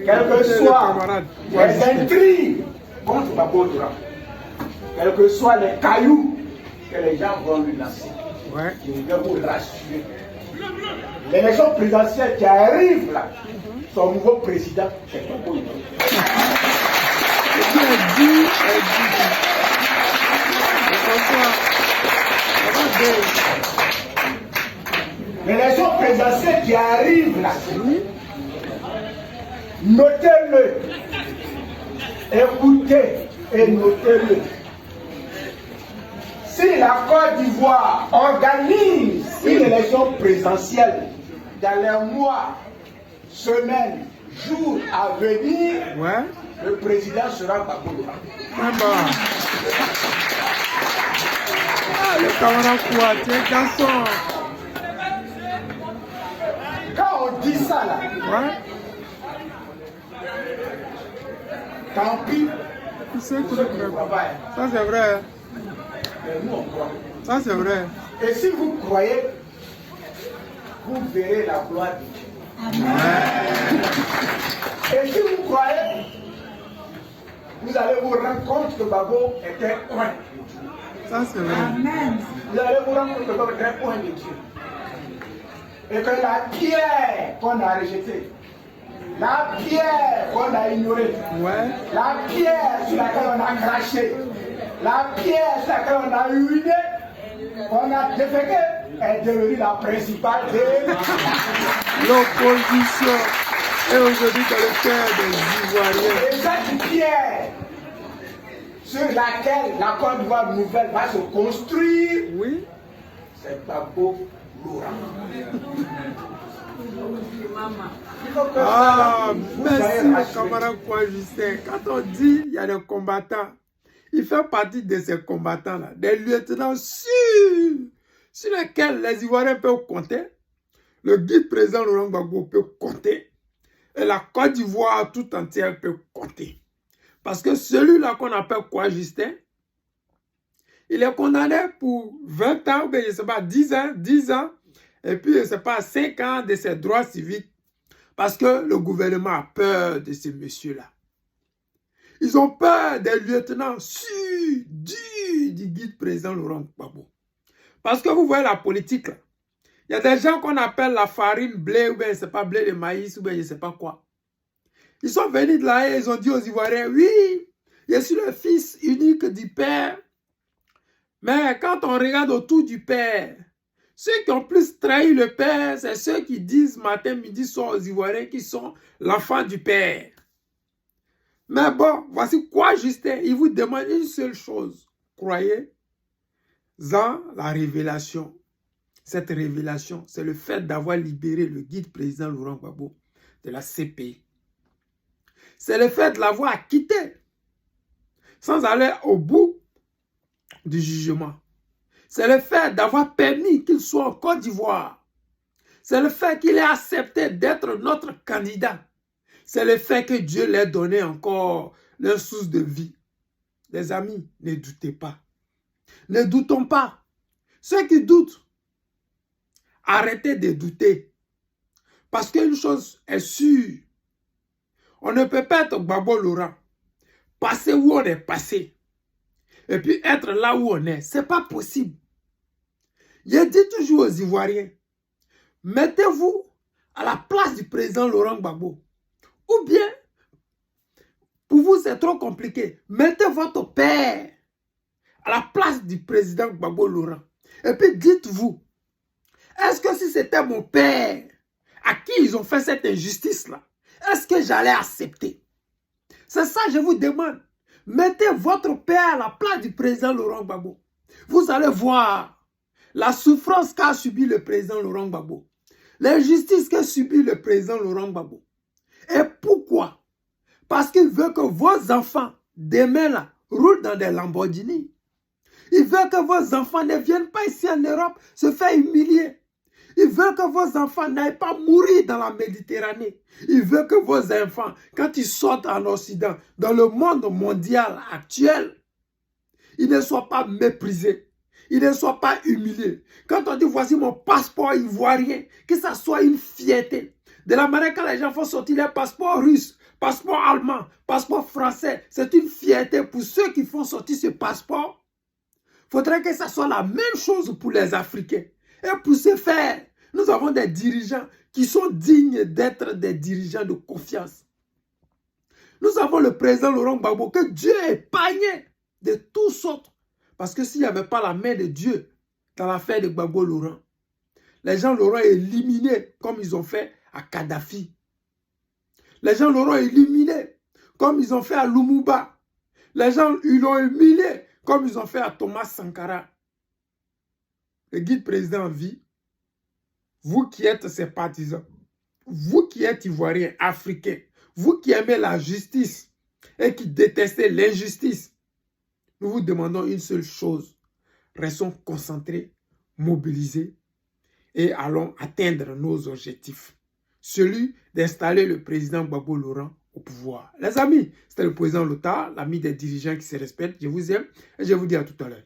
quelles que soient les intrigues contre Gbagbo Lora, quels que soient les cailloux que les gens vont lui lancer, je vais vous rassurer. L'élection présidentielle qui arrive là, son nouveau président, c'est Gbagbo Lora. L'élection présidentielle qui arrive là, notez-le, écoutez et notez-le. Si la Côte d'Ivoire organise une élection présidentielle dans les mois, semaines, jours à venir, le président sera Gbagbo Lora. Le camarade quoi, tiens, garçon. Quand on dit ça là, tant pis. Ça c'est vrai. Mais nous on croit. Ça c'est vrai. Et si vous croyez, vous verrez la gloire de Dieu. Et si vous croyez, vous allez vous rendre compte que Gbagbo était loin. Ça c'est vrai. Amen. Vous allez vous rendre compte que Gbagbo était loin de Dieu. Et que la pierre qu'on a rejetée, la pierre qu'on a ignorée, la pierre sur laquelle on a craché, la pierre sur laquelle on a uriné, qu'on a déféqué, est devenue la principale de l'opposition. Et aujourd'hui dans le cœur des Ivoiriens. Et cette pierre sur laquelle la Côte d'Ivoire nouvelle va se construire, c'est Gbagbo Lora. Merci le camarade Justin. Quand on dit il y a des combattants, il fait partie de ces combattants-là, des lieutenants sûrs sur lesquels les Ivoiriens peuvent compter. Le guide président Laurent Gbagbo peut compter. Et la Côte d'Ivoire tout entière peut compter. Parce que celui-là qu'on appelle quoi, Justin, il est condamné pour 20 ans, ou bien je ne sais pas, 10 ans, et puis je ne sais pas, 5 ans de ses droits civiques. Parce que le gouvernement a peur de ces messieurs-là. Ils ont peur des lieutenants sûrs du guide président Laurent Gbagbo. Parce que vous voyez la politique là. Il y a des gens qu'on appelle la farine blé, ou bien c'est pas blé de maïs, ou bien je sais pas quoi. Ils sont venus de là et ils ont dit aux Ivoiriens, oui, je suis le fils unique du Père. Mais quand on regarde autour du Père, ceux qui ont plus trahi le Père, c'est ceux qui disent matin, midi, soir aux Ivoiriens qui sont l'enfant du Père. Mais bon, voici quoi, Justin, il vous demande une seule chose. Croyez en la révélation. Cette révélation, c'est le fait d'avoir libéré le guide président Laurent Gbagbo de la CPI. C'est le fait de l'avoir acquitté sans aller au bout du jugement. C'est le fait d'avoir permis qu'il soit en Côte d'Ivoire. C'est le fait qu'il ait accepté d'être notre candidat. C'est le fait que Dieu l'ait donné encore leur source de vie. Les amis, ne doutez pas. Ne doutons pas. Ceux qui doutent, arrêtez de douter. Parce qu'une chose est sûre. On ne peut pas être Gbagbo Lora, passer où on est passé, et puis être là où on est. Ce n'est pas possible. Je dis toujours aux Ivoiriens, mettez-vous à la place du président Laurent Gbagbo. Ou bien, pour vous c'est trop compliqué, mettez votre père à la place du président Gbagbo Lora. Et puis dites-vous, est-ce que si c'était mon père à qui ils ont fait cette injustice-là, est-ce que j'allais accepter? C'est ça que je vous demande. Mettez votre père à la place du président Laurent Gbagbo. Vous allez voir la souffrance qu'a subi le président Laurent Gbagbo. L'injustice qu'a subi le président Laurent Gbagbo. Et pourquoi? Parce qu'il veut que vos enfants, demain là, roulent dans des Lamborghini. Il veut que vos enfants ne viennent pas ici en Europe se faire humilier. Il veut que vos enfants n'aillent pas mourir dans la Méditerranée. Il veut que vos enfants, quand ils sortent en Occident, dans le monde mondial actuel, ils ne soient pas méprisés. Ils ne soient pas humiliés. Quand on dit, voici mon passeport ivoirien, que ça soit une fierté. De la manière quand les gens font sortir les passeports russes, passeport allemand, passeport français, c'est une fierté pour ceux qui font sortir ce passeport. Il faudrait que ça soit la même chose pour les Africains. Et pour ce faire, nous avons des dirigeants qui sont dignes d'être des dirigeants de confiance. Nous avons le président Laurent Gbagbo que Dieu a épargné de toutes sortes. Parce que s'il n'y avait pas la main de Dieu dans l'affaire de Gbagbo Laurent, les gens l'auraient éliminé comme ils ont fait à Kadhafi. Les gens l'auront éliminé comme ils ont fait à Lumumba. Les gens l'ont éliminé comme ils ont fait à Thomas Sankara. Le guide président en vie, vous qui êtes ses partisans, vous qui êtes Ivoiriens, Africains, vous qui aimez la justice et qui détestez l'injustice, nous vous demandons une seule chose. Restons concentrés, mobilisés et allons atteindre nos objectifs. Celui d'installer le président Gbagbo Laurent au pouvoir. Les amis, c'était le président Lota, l'ami des dirigeants qui se respectent. Je vous aime et je vous dis à tout à l'heure.